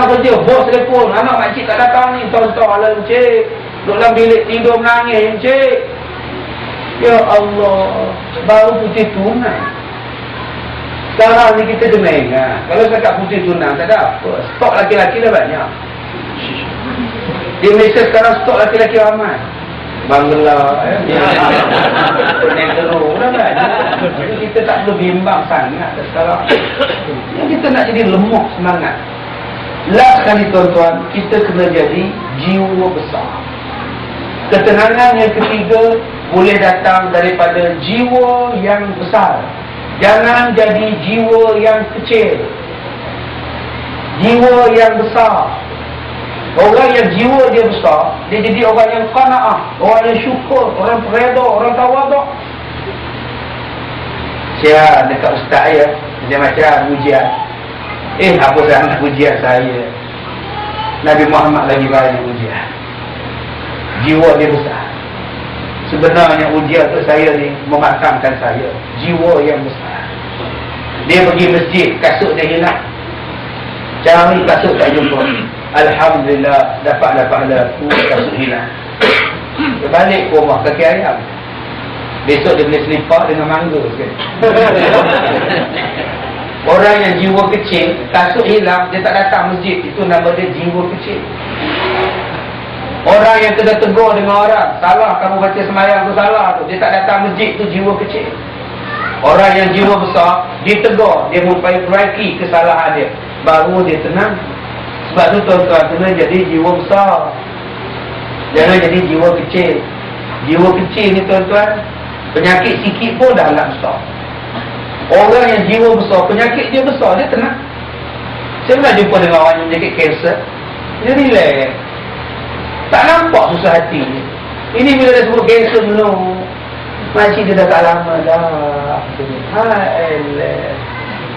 kerja, bos telefon, anak makcik tak datang ni, tahu-tahu lah encik. Duduk dalam bilik tidur menangis encik. Ya Allah, baru putih tunang. Sekarang ni kita kena ingat, kalau cakap putih tunang tak ada apa. Stok laki-laki dah banyak. Di Malaysia sekarang stok laki-laki ramai. Bangla, Negro dah banyak. Jadi kita tak perlu bimbang sangat sekarang. Yang kita nak jadi lemah semangat. Last kali tuan-tuan, kita kena jadi jiwa besar. Ketenangan yang ketiga boleh datang daripada jiwa yang besar. Jangan jadi jiwa yang kecil. Jiwa yang besar. Orang yang jiwa dia besar, dia jadi orang yang qanaah, orang yang syukur, orang redha, orang tawaduk. Saya dekat ustaz saya, macam ujian. Apa sangat ujian saya? Nabi Muhammad lagi banyak ujian. Jiwa dia besar. Sebenarnya ujian untuk saya ni mematangkan saya. Jiwa yang besar. Dia pergi masjid, kasut dia hilang. Cari kasut tak jumpa. Alhamdulillah, dapat pahala, kasut hilang. Dia balik ke rumah kaki ayam. Besok dia boleh selipar dengan mangga sikit. Orang yang jiwa kecil, kasut hilang, dia tak datang masjid. Itu nama dia jiwa kecil. Orang yang kena tegur dengan orang, salah kamu baca semayang tu salah tu, dia tak datang masjid, tu jiwa kecil. Orang yang jiwa besar, ditegur, dia memperbaiki kesalahan dia, baru dia tenang. Sebab tu tuan-tuan kena jadi jiwa besar, jangan jadi jiwa kecil. Jiwa kecil ni tuan-tuan, penyakit sikit pun dah nak besar. Orang yang jiwa besar, penyakit dia besar, dia tenang. Saya pernah jumpa dengan orang yang penyakit kanser, dia relax, tak nampak susah hati. Ini bila dah sebut kanser dulu, makcik dia dah tak lama dah.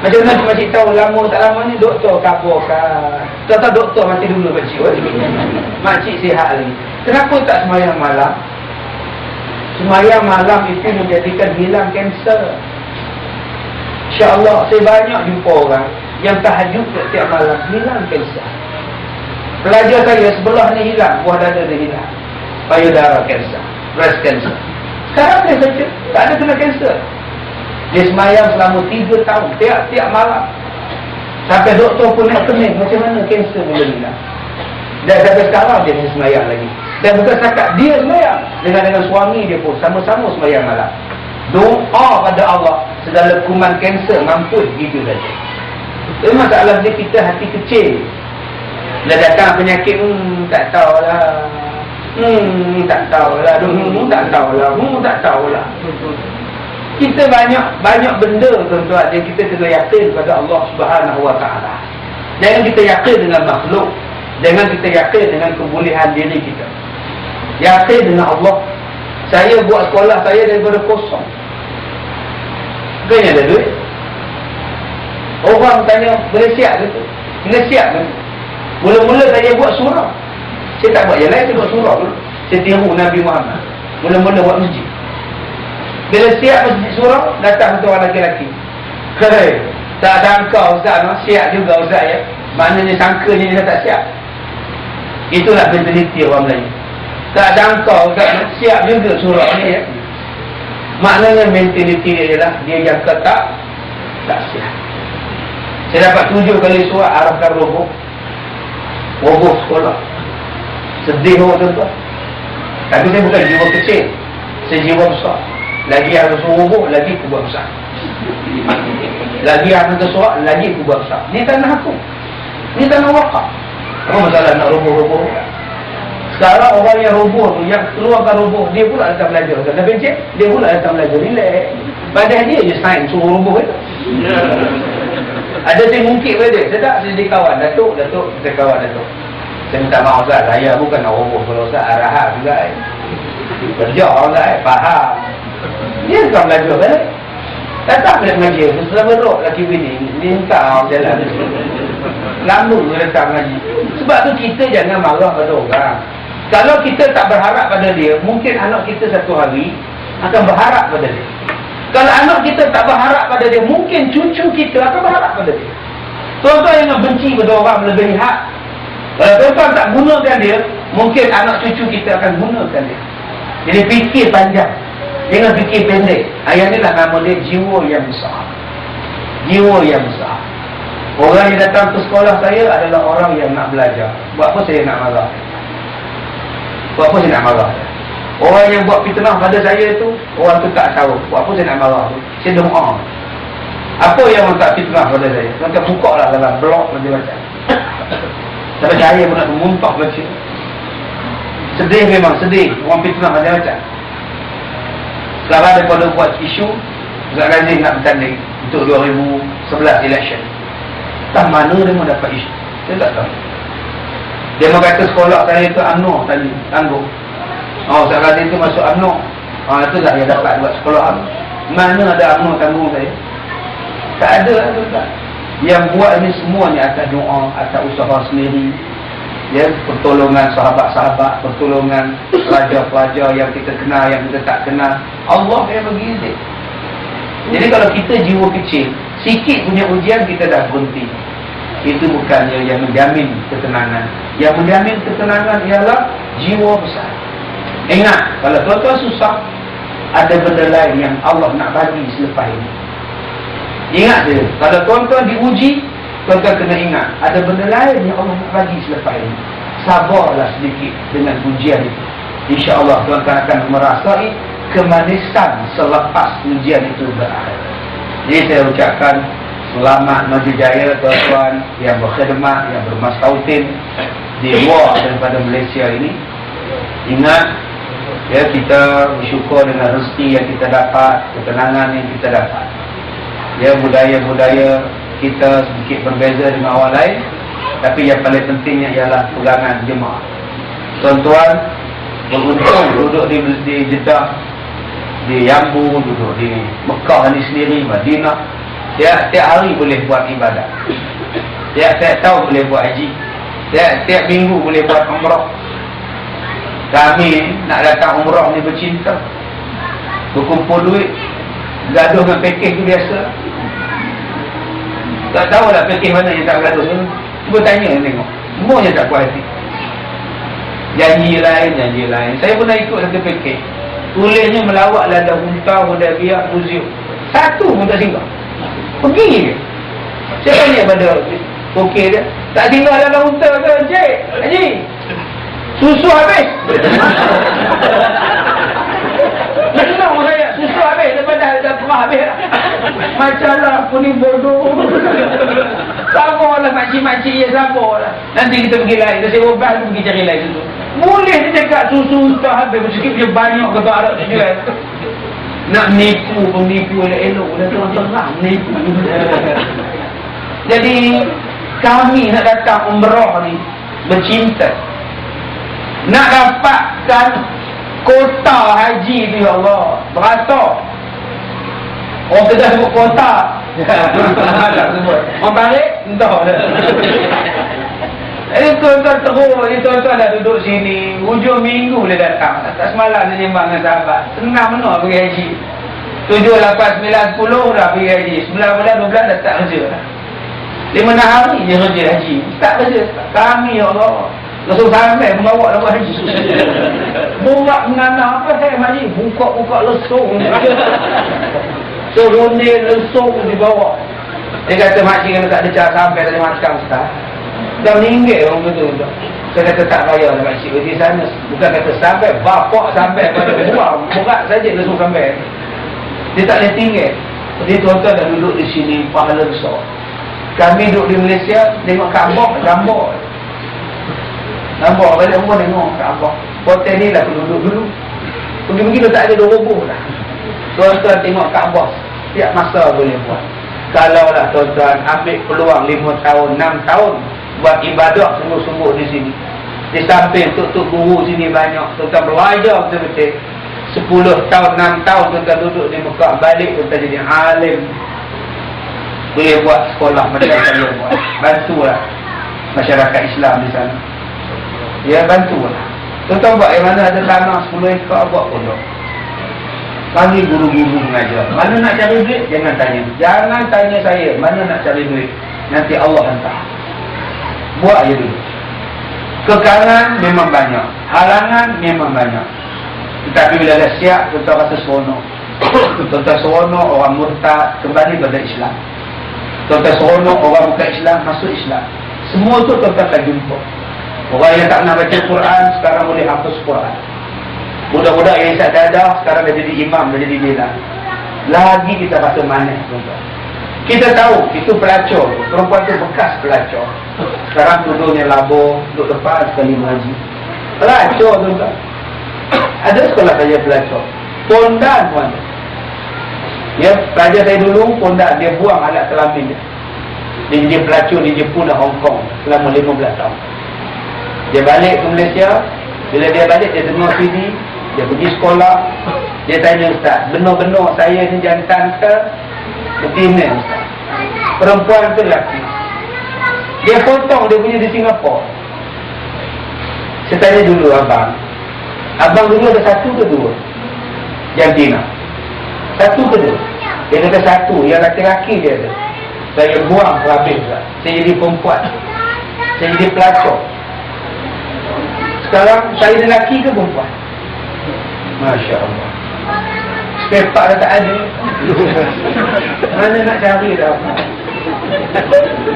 Macam mana makcik tahu lama tak lama ni, doktor kaburkan. Tahu-tahu doktor mati dulu makcik. Makcik sihat lagi. Kenapa tak semayang malam? Semayang malam itu menjadikan hilang kanser. InsyaAllah, saya banyak jumpa orang yang tahajud setiap malam, hilang kanser. Pelajar saya sebelah ni hilang, buah dada dia hilang, payudara kanser, breast cancer. Sekarang dia saja tak ada kena kanser. Dia semayang selama 3 tahun, tiap-tiap malam. Sampai doktor pun nak pening, macam mana kanser boleh hilang. Dan sampai sekarang dia masih semayang lagi. Dan bukan setakat dia semayang, dengan suami dia pun sama-sama semayang malam. Doa pada Allah, segala kuman kanser mampus gitu saja. Tapi masalah dia, kita hati kecil. Bila datang penyakit, tak tahulah. Tak tahulah. Tak tahulah. Kita banyak benda tuan-tuan yang kita kena yakin pada Allah Subhanahu Wa Taala. Jangan kita yakin dengan makhluk. Jangan kita yakin dengan kebolehan diri kita. Yakin dengan Allah. Saya buat sekolah saya daripada kosong. Bukannya ada duit. Orang tanya, boleh siap ke tu? Kena siap ke tu? Mula-mula saya buat surah. Saya tak buat yang lain, saya buat surah dulu. Saya tiru Nabi Muhammad. Mula-mula buat masjid. Bila siap masjid surah, datang satu orang lelaki. Hei, tak sangka ustaz, no? Siap juga ustaz ya. Maknanya sangkanya dia tak siap. Itulah mentaliti orang Melayu. Tak sangka ustaz, no? Siap juga surah ni ya. Maknanya mentaliti dia ialah dia yang tak siap. Saya dapat 7 kali surah arahkan roboh sekolah. Sedih orang tuan-tuan. Tapi saya bukan jiwa kecil, saya jiwa besar. Lagi harus roboh, lagi aku buat besar. Lagi harus tersuak, lagi aku buat besar. Ni tanah aku, ni tanah wakaf. Apa masalah nak roboh-roboh? Sekarang orang yang roboh tu, yang keluarkan roboh, dia pula datang belajar. Dah pencet, dia pula datang belajar. Relax. Padahal dia je sign suruh roboh itu. Ada saya mungkit pada dia. Saya tak jadi kawan. Datuk, kita kawan Datuk. Saya minta maaf Ustaz, saya bukan nak roboh kalau Ustaz arahan juga. Kerja orang faham. Dia bukan belajar kan? Datang dia mengaji. Setelah berok laki bini, dia minta orang jalan. Lama dia datang mengaji. Sebab tu kita jangan marah pada orang. Kalau kita tak berharap pada dia, mungkin anak kita satu hari akan berharap pada dia. Kalau anak kita tak berharap pada dia, mungkin cucu kita akan berharap pada dia. Tuan-tuan jangan benci pada orang melebihi hak. Kalau tuan-tuan tak gunakan dia, mungkin anak cucu kita akan gunakan dia. Jadi fikir panjang, jangan fikir pendek. Yang inilah nama dia jiwa yang besar. Jiwa yang besar. Orang yang datang ke sekolah saya adalah orang yang nak belajar. Buat apa saya nak marah? Buat apa saya nak marah? Orang yang buat fitnah pada saya tu, orang tu tak tahu. Buat apa saya nak marah? Saya doa. Apa yang orang tak fitnah pada saya? Macam buka lah dalam blog macam-macam. Sampai saya pun nak memuntah baca. Sedih memang, sedih. Orang fitnah macam-macam. Sekarang daripada buat isu Zat Razif nak bertanding untuk 2011 election. Tak mana dia mau dapat isu? Saya tak tahu. Dia mau kata sekolah saya tu UMNO tadi, tangguh. Zat Razif tu masuk UMNO. Itulah yang dapat buat sekolah UMNO. Mana ada UMNO tanggung saya? Tak ada lah, tak. Yang buat ini semuanya atas doa, atas usaha sendiri. Ya, pertolongan sahabat-sahabat, pertolongan pelajar-pelajar yang kita kenal, yang kita tak kenal. Allah yang bagi izin. Jadi kalau kita jiwa kecil, sikit punya ujian kita dah berhenti. Itu bukannya yang menjamin ketenangan. Yang menjamin ketenangan ialah jiwa besar. Ingat, kalau tuan-tuan susah, ada benda lain yang Allah nak bagi selepas ini. Ingat dia, kalau tuan-tuan diuji, tuan-tuan kena ingat, ada benda lain yang Allah nak bagi selepas ini. Sabarlah sedikit dengan ujian itu. InsyaAllah tuan-tuan akan merasai kemanisan selepas ujian itu berakhir. Jadi saya ucapkan selamat maju jaya tuan-tuan yang berkhidmat, yang bermastautin di luar daripada Malaysia ini. Ingat, ya, kita bersyukur dengan rezeki yang kita dapat, ketenangan yang kita dapat. Ya, budaya-budaya kita sedikit berbeza dengan orang lain, tapi yang paling pentingnya ialah pegangan jemaah. Tuan-tuan beruntung duduk di Jeddah, di Yambu, duduk di Mekah ni sendiri, Madinah. Tiap hari boleh buat ibadat. Tiap tahun boleh buat haji. Tiap minggu boleh buat umrah. Kami nak datang umrah ni bercinta, berkumpul duit, gaduh dengan pakej tu biasa. Tak tahu lah pakej mana yang tak gaduh. Cuba tanya tengok, semuanya tak puas hati. Janji lain. Saya pernah ikut satu pakej, tulisnya melawat Lada Hunta, Hudaybiyah, Muzium. Satu pun tak singgah. Pergi ke? Saya tanya pada pokey dia, tak singgah Lada Hunta ke Encik? Haji, susu habis. Senang saya, susu habis. Lepas dah pernah habis. Macam lah aku ni bodoh. Sabarlah makcik-makcik ya, sabarlah. Nanti kita pergi lain. Kita sewa bas, pergi cari lain susu. Boleh dia cakap susu tak habis. Sikit punya banyak kata Arab ni kan. Nak nipu, penipu elok-elok. Dah terang-terang menipu. Jadi kami nak datang umrah ni bercinta, nak dapatkan kota haji tu, ya Allah, berapa? Orang Kedah sebut kota. Orang balik, entah dah. Jadi tuan-tuan teruk, tuan-tuan dah duduk sini, hujung minggu boleh datang. Tak semalam dia sembang dengan sahabat. Senang mana pergi haji. 7, 8, 9, 10 dah pergi haji. 9 bulan, 12 dah tak kerja dah. 5 hari je kerja haji. Tak kerja. Kami, ya Allah, langsung sampai membawa lah buat haji. Buat menganah apa saya haji? Buka-buka lesung. Serundil lesung dibawa. Dia kata makcik kena tak ada cara sampai tadi makan Ustaz. Dah meninggal orang betul. Saya kata tak payah lah makcik di sana. Bukan kata sampai, bapak sampai pada buang. Berat saja lesung sampai. Dia tak boleh tinggal. Jadi tuan-tuan dah duduk di sini, pahala besar. Kami duduk di Malaysia, tengok Kaabah, gambar. Nampak balik rumah tengok Kaabah. Hotel ni lah duduk dulu. Pergi-pergi tak ada roboh dah. Tuan-tuan tengok Kaabah, tiap masa boleh buat. Kalau lah tuan-tuan ambil peluang 5 tahun, 6 tahun buat ibadah sungguh-sungguh di sini. Di samping tuk-tuk guru sini banyak. Tuan-tuan belajar betul-betul. 10 tahun, 6 tahun tuan-tuan duduk di Mekah, balik tuan-tuan jadi alim. Boleh buat sekolah macam saya buat. Bantulah masyarakat Islam di sana. Ya, bantulah. Tuan-tuan buat yang mana ada tanah 10 ekar, buat pondok. Kami guru-guru mengajar. Mana nak cari duit? Jangan tanya. Jangan tanya saya mana nak cari duit. Nanti Allah hantar. Buat je dulu. Kekangan memang banyak, halangan memang banyak. Tetapi bila dah siap, tuan rasa seronok. Tuan seronok orang murtad kembali pada Islam. Tuan seronok orang bukan Islam masuk Islam. Semua tu tuan akan jumpa. Orang yang tak pernah baca Quran sekarang boleh hafaz Quran. Budak-budak yang isap dadah sekarang dah jadi imam, dah jadi bilang. Lagi kita rasa manis, tuan-tuan. Kita tahu itu pelacur, perempuan tu bekas pelacur. Sekarang tudungnya labur, duduk depan sekali mengaji. Pelacur, tuan-tuan. Ada sekolah saya pelacur. Pondan, tuan. Ya, pelajar saya dulu pondan, dia buang alat kelamin dia. Dia jadi pelacur di Jepun dan Hong Kong selama 15 tahun. Dia balik ke Malaysia. Bila dia balik, dia dengar CD. Dia pergi sekolah. Dia tanya, Ustaz, benar-benar saya ni jantan ke betina, Ustaz? Perempuan tu lelaki. Dia potong dia punya di Singapura. Saya tanya dulu abang. Abang dulu ada satu ke dua jantina? Satu ke dua? Dia kata satu. Yang laki-laki dia ada. Saya buang habis, Ustaz. Saya jadi perempuan. Saya jadi pelacur. Sekarang saya lelaki ke perempuan? Masya Allah. Sepak dah tak ada. Mana nak cari dah.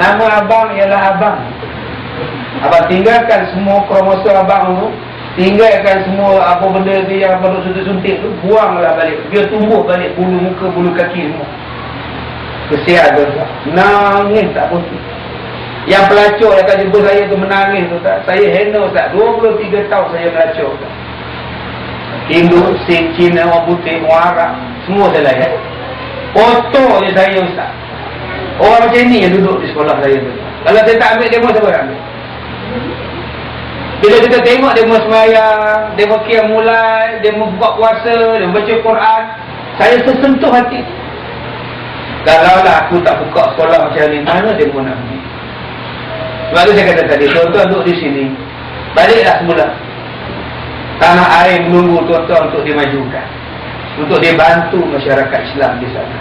Nama abang ialah abang. Abang tinggalkan semua kromosom abang tu. Tinggalkan semua apa benda tu yang abang suntik-suntik tu. Buanglah balik. Biar tumbuh balik bulu muka, bulu kaki semua. Kesian tu. Nangis tak putus. Yang pelacur yang akan jumpa saya tu menangis tu tak. Saya handle tak. 23 tahun saya pelacur tak. Hindu, Sikh, Cina, orang putih, orang Arab, semua saya layan. Foto je saya, Ustaz. Orang macam ni yang duduk di sekolah saya tu. Kalau saya tak ambil demo, siapa ambil? Bila kita tengok demo semayang, demo qiyam mulai, demo buka puasa, demo baca Quran, saya tersentuh hati. Kalaulah aku tak buka sekolah macam ni, mana demo nak pergi? Sebab tu saya kata tadi, tuan-tuan duduk di sini, baliklah semula. Tanah air menunggu tuan-tuan untuk dimajukan, untuk dibantu masyarakat Islam di sana.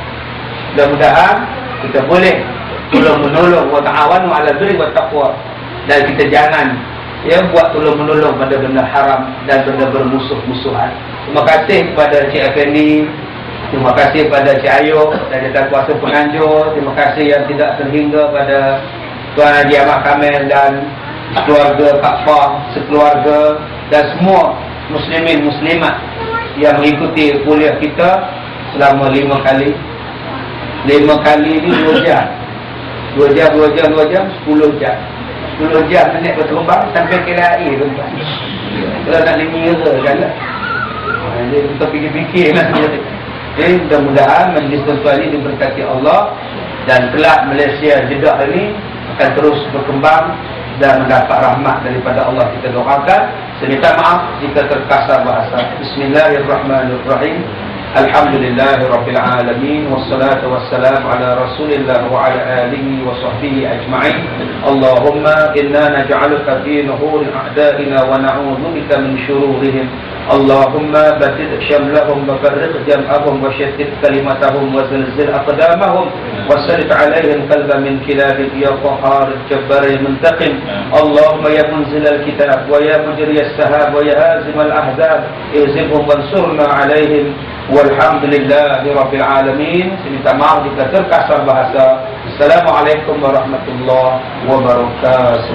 Mudah-mudahan kita boleh tolong-menolong, wa ta'awanu 'alal birri wat taqwa, dan kita jangan buat tolong-menolong pada benda haram dan benda bermusuh-musuhan. Terima kasih kepada Cik Effendi, terima kasih kepada Cik Ayub dan Jabatan Kuasa Penganjur, terima kasih yang tidak terhingga pada Tuan Haji Ahmad Kamil dan keluarga Kak Fah, sekeluarga, dan semua muslimin muslimat yang mengikuti kuliah kita selama 5 kali. 5 kali ni 2 jam. 2 jam, 10 jam. 10 jam naik berterbang sampai KLIA, tuan-tuan. Kalau nak mengira kan lah. Jadi kita fikir-fikir lah. Jadi mudah-mudahan majlis tuan-tuan ini diberkati Allah, dan kelak Malaysia Jeddah ini akan terus berkembang dan mendapat rahmat daripada Allah. Kita doakan. Saya minta maaf jika terkasar bahasa. Bismillahirrahmanirrahim. Alhamdulillahirabbil alamin, wassalatu wassalamu ala Rasulillah wa ala alihi wa sahbihi ajma'in. Allahumma inna naj'aluka fi nuhuri a'da'ina wa na'udzubika min syururihim. Allahumma batid syamlahum wa farriq jam'ahum wa shattit kalimatahum wa zilzil aqdamahum wa sallit 'alaihim qalban min kilabik ya qahhar jabbar muntaqim. Allahumma ya munzil al-kitab wa ya mujri as-sahab wa ya hazim al-ahzab ihzibhum wansurna 'alaihim. Walhamdulillahi rabbil alamin. Saya minta maaf jika terkasar bahasa. Assalamualaikum warahmatullahi wabarakatuh.